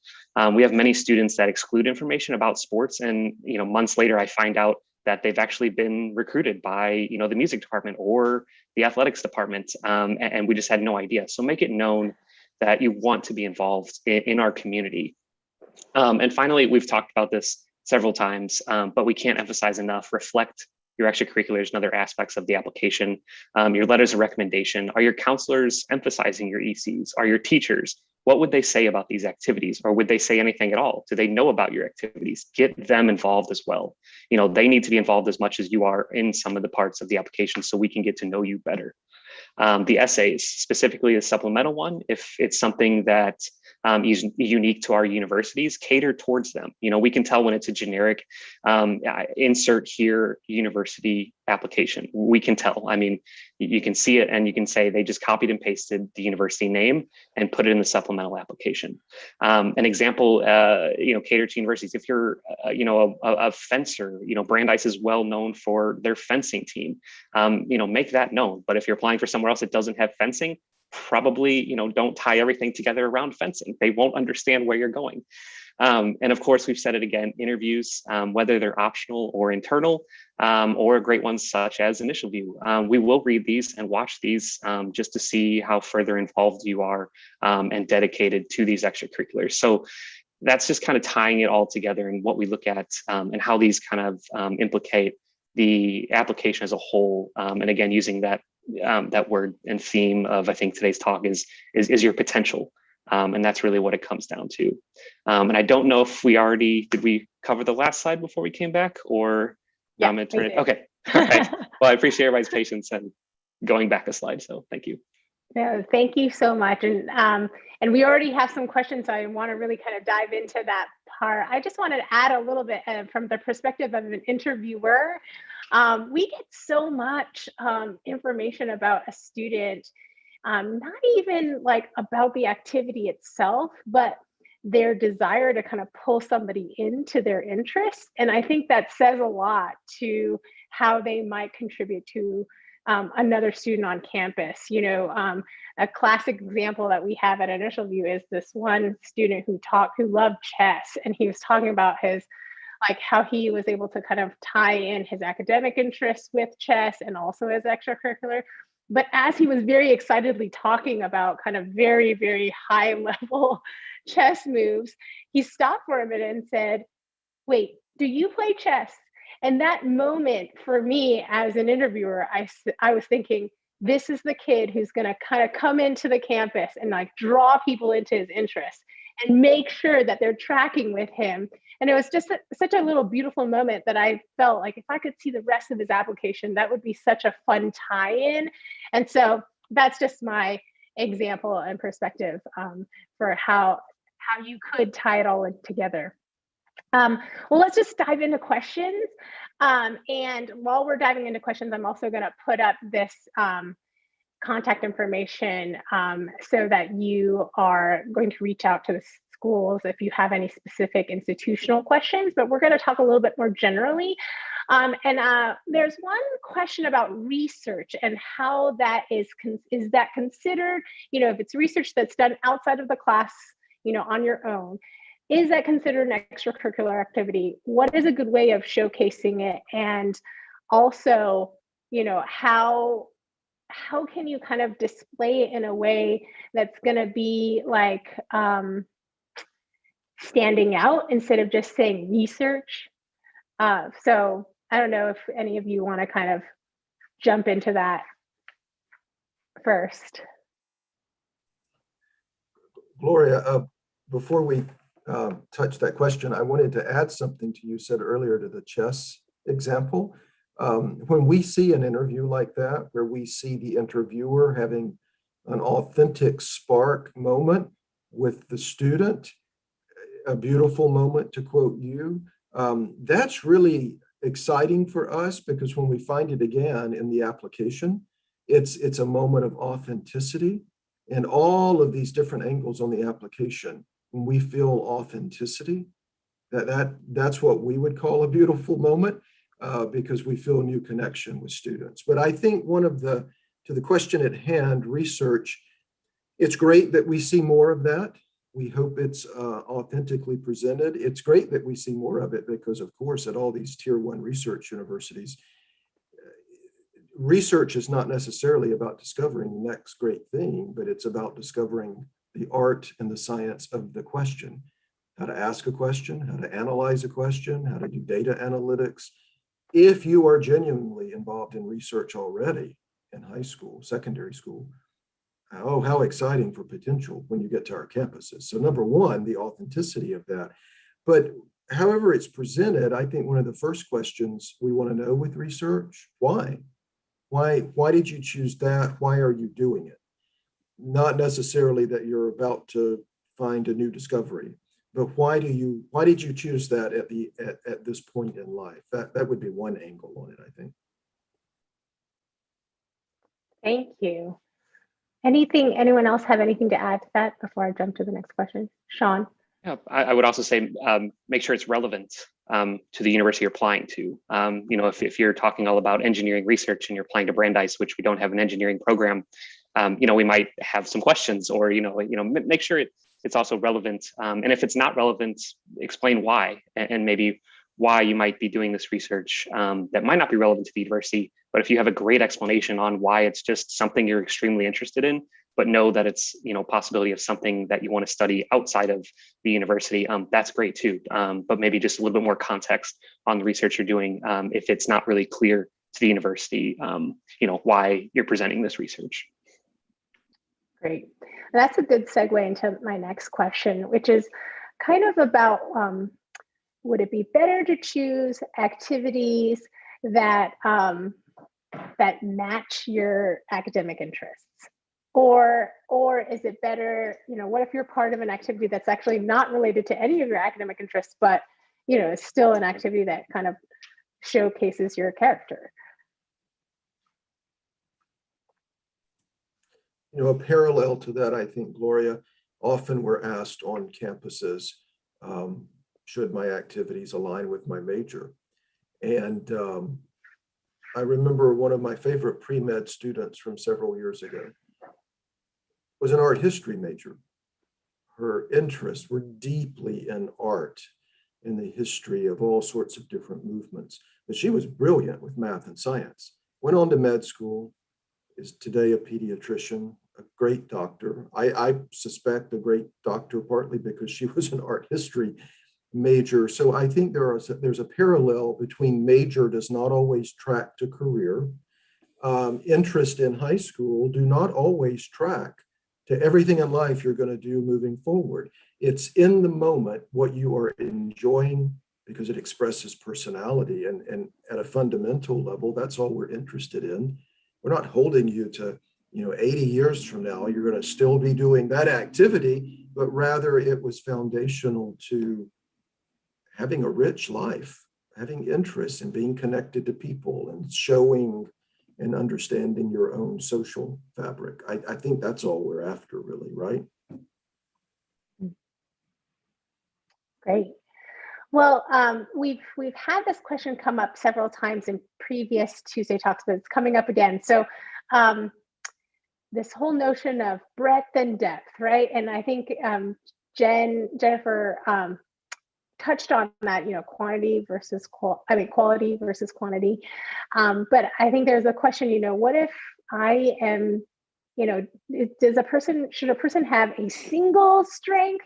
We have many students that exclude information about sports, and months later I find out that they've actually been recruited by the music department or the athletics department, and we just had no idea. So make it known that you want to be involved in our community. And finally, we've talked about this several times, but we can't emphasize enough, reflect your extracurriculars and other aspects of the application. Your letters of recommendation. Are your counselors emphasizing your ECs? Are your teachers? What would they say about these activities? Or would they say anything at all? Do they know about your activities? Get them involved as well. They need to be involved as much as you are in some of the parts of the application so we can get to know you better. The essays, specifically the supplemental one, if it's something that is unique to our universities, cater towards them. We can tell when it's a generic insert here university application. We can tell. I mean, you can see it and you can say they just copied and pasted the university name and put it in the supplemental application. An example, cater to universities. If you're, a fencer, Brandeis is well known for their fencing team. Make that known. But if you're applying for somewhere else that doesn't have fencing, probably, don't tie everything together around fencing. They won't understand where you're going. And of course, we've said it again, interviews, whether they're optional or internal, or great ones such as InitialView. We will read these and watch these just to see how further involved you are and dedicated to these extracurriculars. So that's just kind of tying it all together and what we look at and how these kind of implicate the application as a whole. And again, using that word and theme of, I think today's talk is your potential. And that's really what it comes down to. And I don't know if did we cover the last slide before we came back, or Yeah, I'm gonna turn it. Okay. All right. Well, I appreciate everybody's patience and going back a slide. So thank you. No, thank you so much. And we already have some questions, so I want to really kind of dive into that part. I just wanted to add a little bit from the perspective of an interviewer. We get so much information about a student, not even like about the activity itself, but their desire to kind of pull somebody into their interests. And I think that says a lot to how they might contribute to another student on campus. A classic example that we have at InitialView is this one student who loved chess, and he was talking about how he was able to kind of tie in his academic interests with chess and also his extracurricular. But as he was very excitedly talking about kind of very, very high level chess moves, he stopped for a minute and said, "Wait, do you play chess?" And that moment for me as an interviewer, I was thinking, this is the kid who's going to kind of come into the campus and like draw people into his interests and make sure that they're tracking with him. And it was just such a little beautiful moment that I felt like if I could see the rest of his application, that would be such a fun tie-in. And so that's just my example and perspective for how you could tie it all in together. Well, let's just dive into questions. And while we're diving into questions, I'm also going to put up this contact information so that you are going to reach out to the schools if you have any specific institutional questions, but we're going to talk a little bit more generally. There's one question about research and how that is that considered, if it's research that's done outside of the class, on your own, is that considered an extracurricular activity? What is a good way of showcasing it? And also, how can you kind of display it in a way that's going to be like standing out instead of just saying research? So I don't know if any of you want to kind of jump into that first. Gloria, before we touch that question, I wanted to add something to you said earlier to the chess example. When we see an interview like that, where we see the interviewer having an authentic spark moment with the student, a beautiful moment to quote you, that's really exciting for us, because when we find it again in the application, it's a moment of authenticity, and all of these different angles on the application. When we feel authenticity, that's what we would call a beautiful moment, because we feel a new connection with students. But I think to the question at hand, research, it's great that we see more of that. We hope it's authentically presented. It's great that we see more of it because, of course, at all these tier 1 research universities, research is not necessarily about discovering the next great thing, but it's about discovering the art and the science of the question, how to ask a question, how to analyze a question, how to do data analytics. If you are genuinely involved in research already in high school, secondary school, oh, how exciting for potential when you get to our campuses. So number one, the authenticity of that. But however it's presented, I think one of the first questions we want to know with research, why? Why did you choose that? Why are you doing it? Not necessarily that you're about to find a new discovery. But why did you choose that at this point in life? That would be one angle on it, I think. Thank you. Anyone else have anything to add to that before I jump to the next question? Sean? Yeah, I would also say make sure it's relevant to the university you're applying to. If you're talking all about engineering research and you're applying to Brandeis, which we don't have an engineering program, we might have some questions, or make sure it's also relevant. And if it's not relevant, explain why, and maybe why you might be doing this research that might not be relevant to the university. But if you have a great explanation on why it's just something you're extremely interested in, but know that it's possibility of something that you want to study outside of the university, that's great too. But maybe just a little bit more context on the research you're doing if it's not really clear to the university, why you're presenting this research. Great. That's a good segue into my next question, which is kind of about, would it be better to choose activities that that match your academic interests? Or is it better, what if you're part of an activity that's actually not related to any of your academic interests, but, it's still an activity that kind of showcases your character? A parallel to that, I think, Gloria, often we're asked on campuses, should my activities align with my major? And I remember one of my favorite pre-med students from several years ago was an art history major. Her interests were deeply in art, in the history of all sorts of different movements, but she was brilliant with math and science. Went on to med school, is today a pediatrician, a great doctor. I suspect a great doctor partly because she was an art history major. So I think there's a parallel between major does not always track to career. Interest in high school do not always track to everything in life you're going to do moving forward. It's in the moment what you are enjoying because it expresses personality. And at a fundamental level, that's all we're interested in. We're not holding you to, 80 years from now, you're going to still be doing that activity, but rather it was foundational to having a rich life, having interests and being connected to people and showing and understanding your own social fabric. I think that's all we're after, really, right? Great. Well, we've had this question come up several times in previous Tuesday talks, but it's coming up again. So this whole notion of breadth and depth, right? And I think Jennifer touched on that, quality versus quality versus quantity. But I think there's a question, what if I am, should a person have a single strength,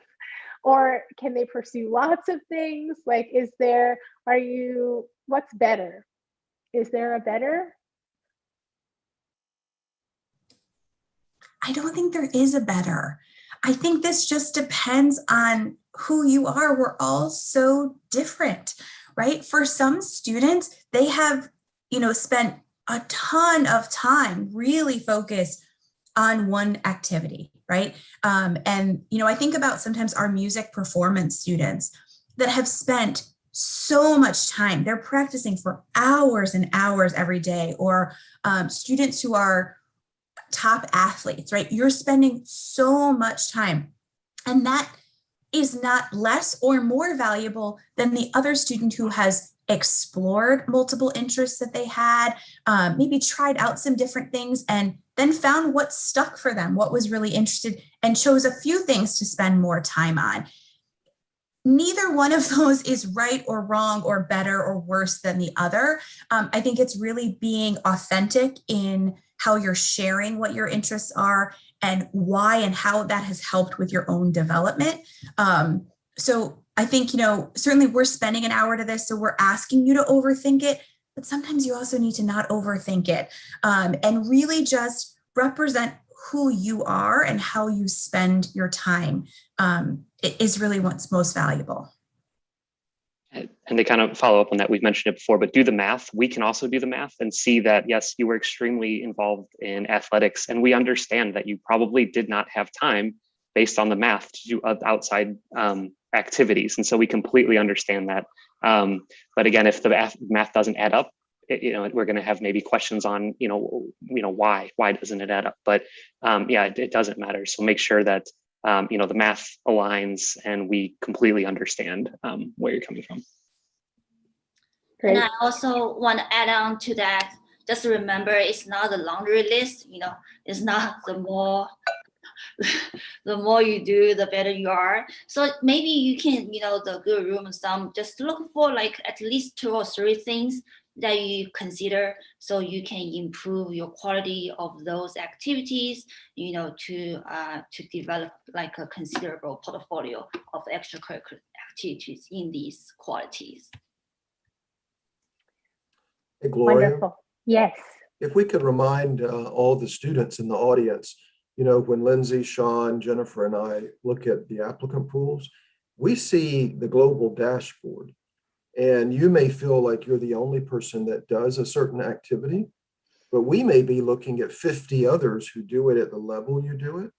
or can they pursue lots of things? Like, what's better? Is there a better? I don't think there is a better. I think this just depends on who you are. We're all so different, right? For some students, they have, spent a ton of time really focused on one activity, right? And I think about sometimes our music performance students that have spent so much time. They're practicing for hours and hours every day, or students who are top athletes, right? You're spending so much time, and that is not less or more valuable than the other student who has explored multiple interests that they had, maybe tried out some different things and then found what stuck for them, what was really interested, and chose a few things to spend more time on. Neither one of those is right or wrong or better or worse than the other. I think it's really being authentic in how you're sharing what your interests are and why and how that has helped with your own development. So I think, certainly we're spending an hour to this, so we're asking you to overthink it, but sometimes you also need to not overthink it and really just represent who you are and how you spend your time. It is really what's most valuable. And to kind of follow up on that, we've mentioned it before, but do the math. We can also do the math and see that, yes, you were extremely involved in athletics. And we understand that you probably did not have time based on the math to do outside activities. And so we completely understand that. But again, if the math doesn't add up, we're going to have maybe questions on, why doesn't it add up? But yeah, it doesn't matter. So make sure that, the math aligns and we completely understand where you're coming from. Great. And I also want to add on to that. Just remember, it's not a laundry list. It's not the more you do, the better you are. So maybe you can, the good rule of thumb, just look for like at least 2 or 3 things that you consider so you can improve your quality of those activities, to develop like a considerable portfolio of extracurricular activities in these qualities. Hey, Gloria. Wonderful. Yes. If we could remind all the students in the audience, when Lindsay, Sean, Jennifer, and I look at the applicant pools, we see the global dashboard. And you may feel like you're the only person that does a certain activity, but we may be looking at 50 others who do it at the level you do it.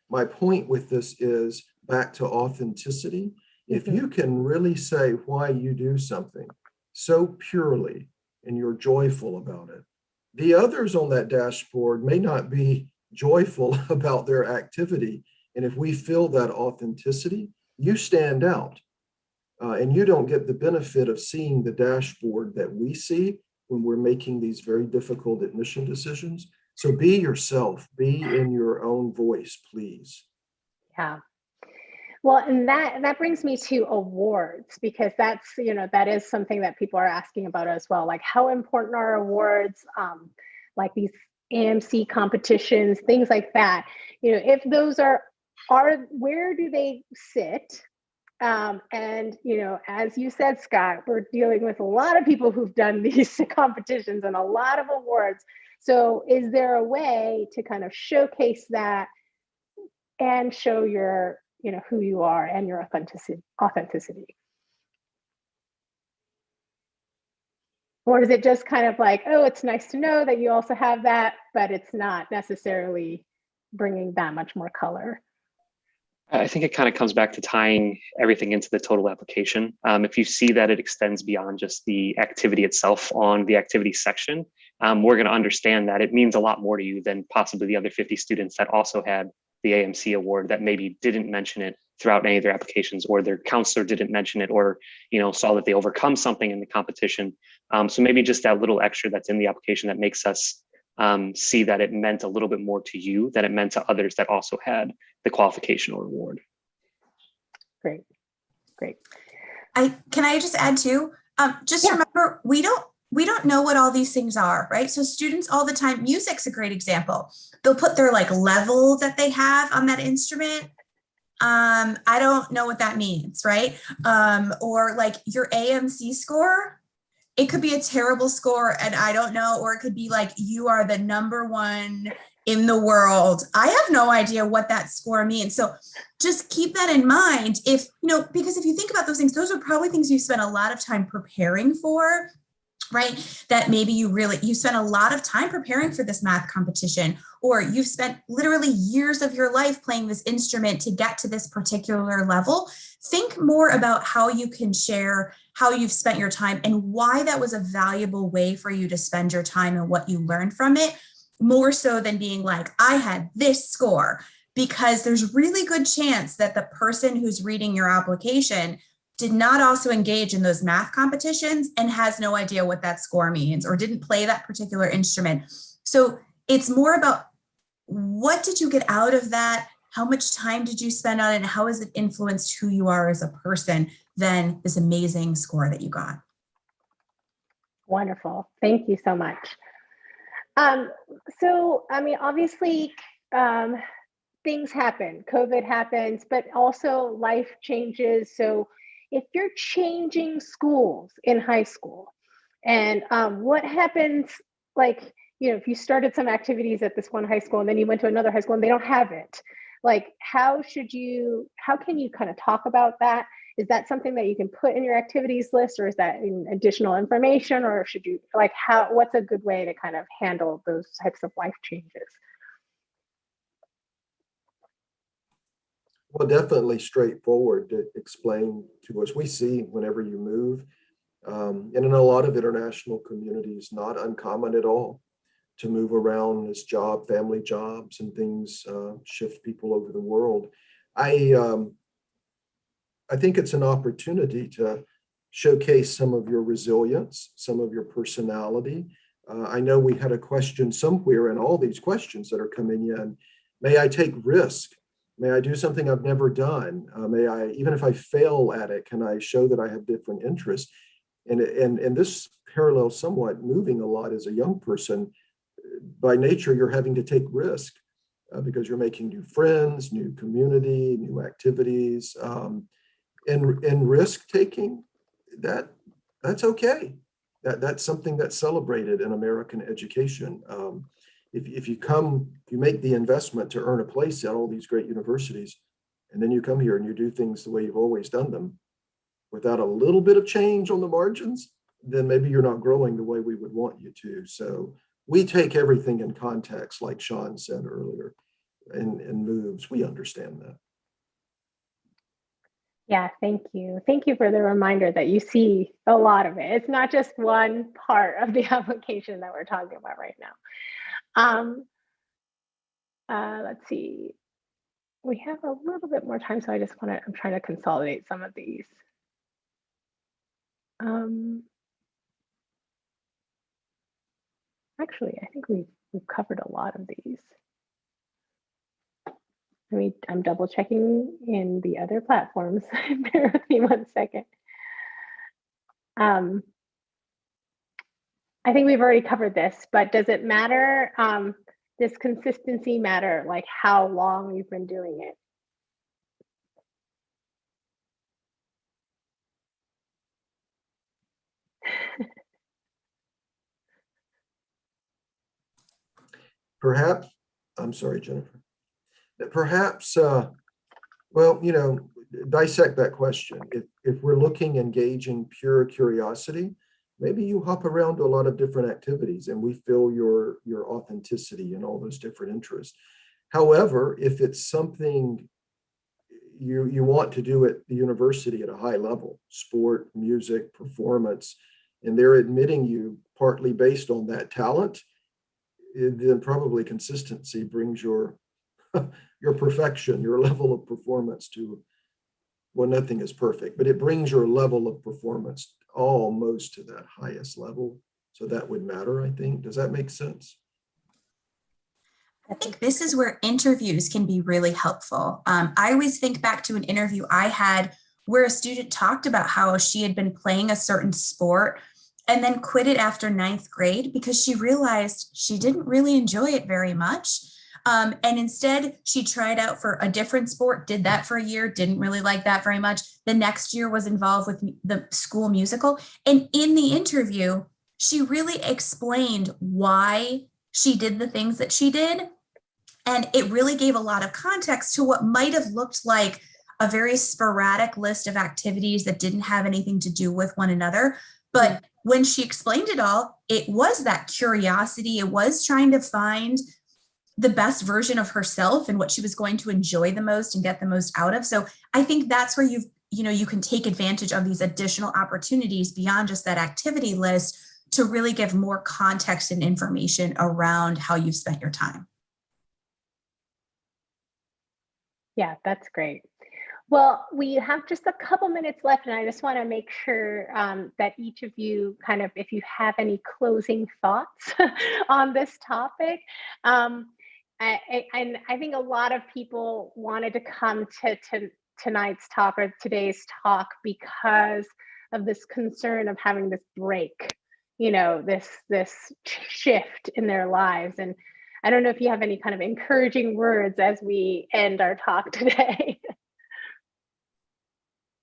My point with this is back to authenticity. If you can really say why you do something so purely and you're joyful about it, the others on that dashboard may not be joyful about their activity. And if we feel that authenticity, you stand out. And you don't get the benefit of seeing the dashboard that we see when we're making these very difficult admission decisions. So be yourself, be in your own voice, please. Yeah. Well, and that brings me to awards, because that's, that is something that people are asking about as well. Like, how important are awards, like these AMC competitions, things like that? If those are where do they sit? And, as you said, Scott, we're dealing with a lot of people who've done these competitions and a lot of awards. So is there a way to kind of showcase that and show your, who you are and your authenticity? Or is it just kind of like, oh, it's nice to know that you also have that, but it's not necessarily bringing that much more color? I think it kind of comes back to tying everything into the total application. If you see that it extends beyond just the activity itself on the activity section, we're going to understand that it means a lot more to you than possibly the other 50 students that also had the AMC award that maybe didn't mention it throughout any of their applications, or their counselor didn't mention it, or saw that they overcome something in the competition. So maybe just that little extra that's in the application that makes us see that it meant a little bit more to you than it meant to others that also had the qualification or award. Great. Can I just add too? Remember, we don't know what all these things are, right? So students all the time, music's a great example. They'll put their like level that they have on that instrument. I don't know what that means, right? Or like your AMC score, it could be a terrible score and I don't know, or it could be like you are the #1 in the world. I have no idea what that score means. So just keep that in mind. Because if you think about those things, those are probably things you spent a lot of time preparing for, right? That maybe you spent a lot of time preparing for this math competition, or you've spent literally years of your life playing this instrument to get to this particular level. Think more about how you can share how you've spent your time and why that was a valuable way for you to spend your time and what you learned from it, more so than being like, I had this score, because there's really good chance that the person who's reading your application did not also engage in those math competitions and has no idea what that score means, or didn't play that particular instrument. So it's more about what did you get out of that? How much time did you spend on it? And how has it influenced who you are as a person than this amazing score that you got? Wonderful. Thank you so much. Obviously, things happen. COVID happens, but also life changes. So if you're changing schools in high school, and what happens, if you started some activities at this one high school and then you went to another high school and they don't have it, how can you kind of talk about that? Is that something that you can put in your activities list, or is that additional information, or should you, what's a good way to kind of handle those types of life changes? Well, definitely straightforward to explain to us. We see whenever you move, and in a lot of international communities, not uncommon at all to move around as family jobs and things shift people over the world. I think it's an opportunity to showcase some of your resilience, some of your personality. I know we had a question somewhere in all these questions that are coming in. May I take risk? May I do something I've never done? May I, even if I fail at it, can I show that I have different interests? And this parallels somewhat moving a lot as a young person. By nature, you're having to take risk because you're making new friends, new community, new activities. And risk taking, that's okay. That's something that's celebrated in American education. If you make the investment to earn a place at all these great universities, and then you come here and you do things the way you've always done them, without a little bit of change on the margins, then maybe you're not growing the way we would want you to. So we take everything in context, like Sean said earlier, and moves. We understand that. Yeah, thank you. Thank you for the reminder that you see a lot of it. It's not just one part of the application that we're talking about right now. Let's see. We have a little bit more time, so I'm trying to consolidate some of these. Actually, I think we've covered a lot of these. I'm double checking in the other platforms. Bear with me 1 second. I think we've already covered this, but does it matter? Does consistency matter, like how long you've been doing it? Perhaps, I'm sorry, Jennifer. Perhaps, well, dissect that question. If we're looking and gauging pure curiosity, maybe you hop around to a lot of different activities and we feel your authenticity and all those different interests. However, if it's something you want to do at the university at a high level, sport, music, performance, and they're admitting you partly based on that talent, then probably consistency brings your perfection, your level of performance to, well, nothing is perfect, but it brings your level of performance almost to that highest level. So that would matter, I think. Does that make sense? I think this is where interviews can be really helpful. I always think back to an interview I had where a student talked about how she had been playing a certain sport and then quit it after 9th grade because she realized she didn't really enjoy it very much. And instead, she tried out for a different sport, did that for a year, didn't really like that very much. The next year was involved with the school musical. And in the interview, she really explained why she did the things that she did. And it really gave a lot of context to what might have looked like a very sporadic list of activities that didn't have anything to do with one another. But when she explained it all, it was that curiosity. It was trying to find the best version of herself and what she was going to enjoy the most and get the most out of. So I think that's where you can take advantage of these additional opportunities beyond just that activity list to really give more context and information around how you've spent your time. Yeah, that's great. Well, we have just a couple minutes left, and I just want to make sure that each of you if you have any closing thoughts on this topic. And I think a lot of people wanted to come to tonight's talk or today's talk because of this concern of having this break, this shift in their lives. And I don't know if you have any kind of encouraging words as we end our talk today.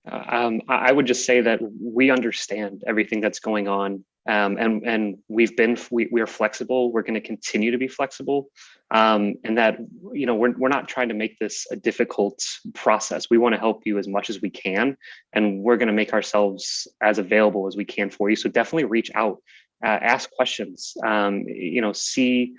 I would just say that we understand everything that's going on, and we are flexible. We're going to continue to be flexible, and that we're not trying to make this a difficult process. We want to help you as much as we can, and we're going to make ourselves as available as we can for you. So definitely reach out, ask questions. See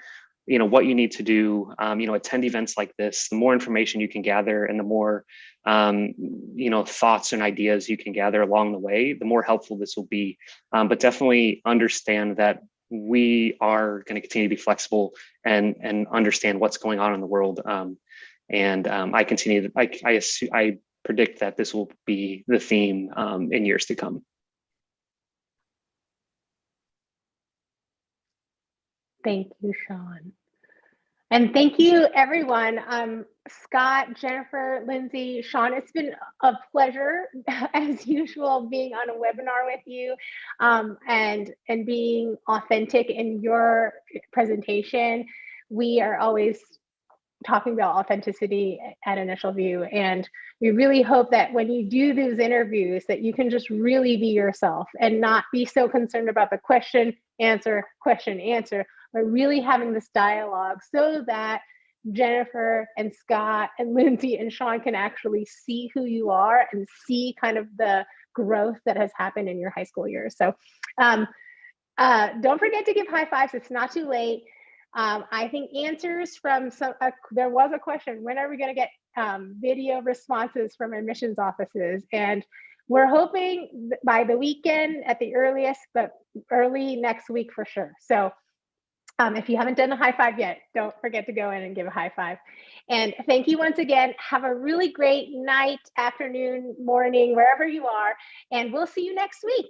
what you need to do, attend events like this. The more information you can gather and the more, thoughts and ideas you can gather along the way, the more helpful this will be. But definitely understand that we are going to continue to be flexible and understand what's going on in the world. I predict that this will be the theme in years to come. Thank you, Sean. And thank you, everyone. Scott, Jennifer, Lindsay, Sean, it's been a pleasure, as usual, being on a webinar with you and being authentic in your presentation. We are always talking about authenticity at InitialView, and we really hope that when you do these interviews that you can just really be yourself and not be so concerned about the question, answer, but really having this dialogue so that Jennifer and Scott and Lindsay and Sean can actually see who you are and see kind of the growth that has happened in your high school years. So don't forget to give high fives. It's not too late. I think answers from there was a question, when are we going to get video responses from admissions offices? And we're hoping by the weekend at the earliest, but early next week for sure. So if you haven't done a high five yet, don't forget to go in and give a high five. And thank you once again. Have a really great night, afternoon, morning, wherever you are. And we'll see you next week.